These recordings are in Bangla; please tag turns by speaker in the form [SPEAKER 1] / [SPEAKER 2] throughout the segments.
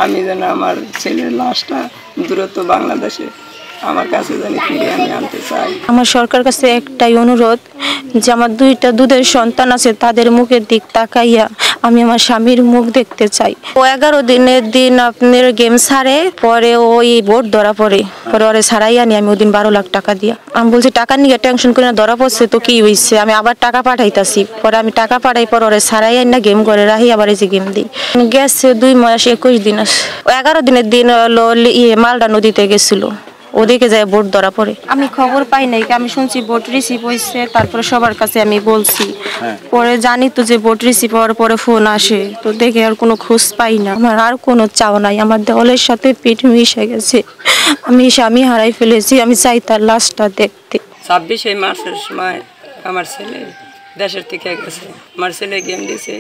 [SPEAKER 1] আমি যেন আমার ছেলের লাশটা দ্রুত বাংলাদেশে আমার কাছে জানি ফিরিয়ে আমি আনতে চাই।
[SPEAKER 2] আমার সরকার কাছে একটাই অনুরোধ যে আমার দুইটা দুধের সন্তান আছে, তাদের মুখের দিক তাকাইয়া আমি আমার স্বামীর মুখ দেখতে চাই। ও 11 দিনের দিন আপনার গেম ছাড়ে, পরে ওই বোর্ড ধরা পড়ে, পরে ওরে ছাড়াই আনি আমি। ওই দিন 12 লাখ টাকা দিয়া আমি বলছি টাকা নিয়ে টেনশন করে না, ধরা পড়ছে তো কি হয়েছে, আমি আবার টাকা পাঠাইতাছি। পরে আমি টাকা পাঠাই, পর ওরে ছাড়াই আনি না, গেম করে রাখি, আবার এই যে গেম দিই। গেছে 2 মাস 21 দিন আছে। 11 দিনের দিন হলো মালদা নদীতে গেছিল, ওদিকে যায় বোট ধরা পড়ে। আমি খবর পাই নাই, আমি শুনছি বোট রিসিভ হয়েছে, তারপরে সবার কাছে আমি বলছি। পরে জানি তো যে বোট রিসিভ হওয়ার পরে ফোন আসে, তো দেখে আর কোনো খোঁজ পাই না। আমার আর কোনো চাওয়া নাই, আমার দেওয়ালের সাথে পিঠ মিশে গেছে। আমি স্বামী হারাই ফেলেছি, আমি চাই তার লাশটা দেখতে।
[SPEAKER 1] 26 মাসের সময় আমার ছেলে দেশের থেকে গেছে। আমার ছেলে গেম দিছে,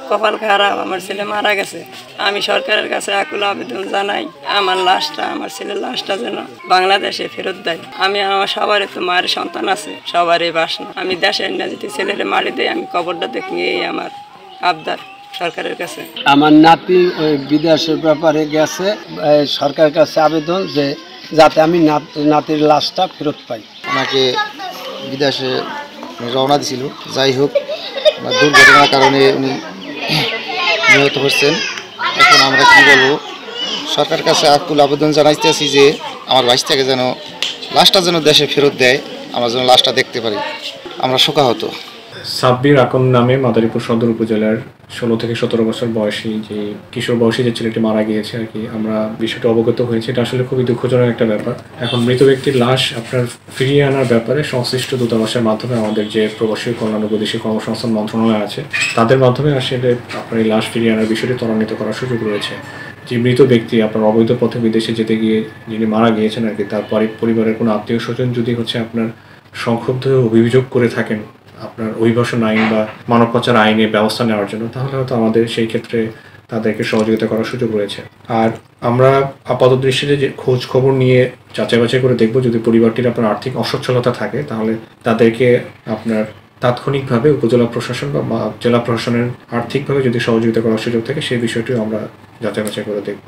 [SPEAKER 1] কপাল খারাপ, আমার ছেলে মারা গেছে। আমি সরকারের কাছে আকুল আবেদন জানাই, আমার লাশটা, আমার ছেলের লাশটা যেন বাংলাদেশে ফেরত দেয়। আমি আমার সবারই তো মায়ের সন্তান আছে, সবারই বাসনা। আমি দেশে না যদি ছেলের মারি দেয়, আমি কবরটা দেখে আমার আবদার সরকারের কাছে।
[SPEAKER 3] আমার নাতি ওই বিদেশের ব্যাপারে গেছে, সরকারের কাছে আবেদন যে যাতে আমি নাতির লাশটা ফেরত পাই।
[SPEAKER 4] ওনাকে বিদেশে রওনা দিছিল, যাই হোক দুর্ঘটনার কারণে উনি নিহত হচ্ছেন। এখন আমরা কি বলবো, সরকারের কাছে আকুল আবেদন জানাইতেছি যে আমার ভাইটাকে যেন লাশটা যেন দেশে ফেরত দেয়, আমরা যেন লাশটা দেখতে পারি। আমরা শোকাহত।
[SPEAKER 5] সাব্বির আকন নামে মাদারীপুর সদর উপজেলার 16 থেকে 17 বছর বয়সী যে কিশোর বয়সী যে ছেলেটি মারা গিয়েছে আর কি, আমরা বিষয়টা অবগত হয়েছি। এটা আসলে খুবই দুঃখজনক একটা ব্যাপার। এখন মৃত ব্যক্তির লাশ আপনার ফিরিয়ে আনার ব্যাপারে সংশ্লিষ্ট দূতাবাসের মাধ্যমে আমাদের যে প্রবাসী কল্যাণ ও বৈদেশিক কর্মসংস্থান মন্ত্রণালয় আছে, তাদের মাধ্যমে আসলে আপনার এই লাশ ফিরিয়ে আনার বিষয়টি ত্বরান্বিত করার সুযোগ রয়েছে। যে মৃত ব্যক্তি আপনার অবৈধ পথে বিদেশে যেতে গিয়ে যিনি মারা গিয়েছেন আর কি, তার পরিবারের কোনো আত্মীয় স্বজন যদি আপনার সংক্ষুব্ধ অভিযোগ করে থাকেন আপনার অভিবাসন আইন বা মানব পাচার আইনে ব্যবস্থা নেওয়ার জন্য, তাহলে হয়তো আমাদের সেই ক্ষেত্রে তাদেরকে সহযোগিতা করার সুযোগ রয়েছে। আর আমরা আপাত দৃষ্টিতে যে খোঁজ খবর নিয়ে যাচাই বাছাই করে দেখব, যদি পরিবারটির আপনার আর্থিক অসচ্ছলতা থাকে তাহলে তাদেরকে আপনার তাৎক্ষণিকভাবে উপজেলা প্রশাসন বা জেলা প্রশাসনের আর্থিকভাবে যদি সহযোগিতা করার সুযোগ থাকে, সেই বিষয়টিও আমরা যাচাই বাছাই করে দেখব।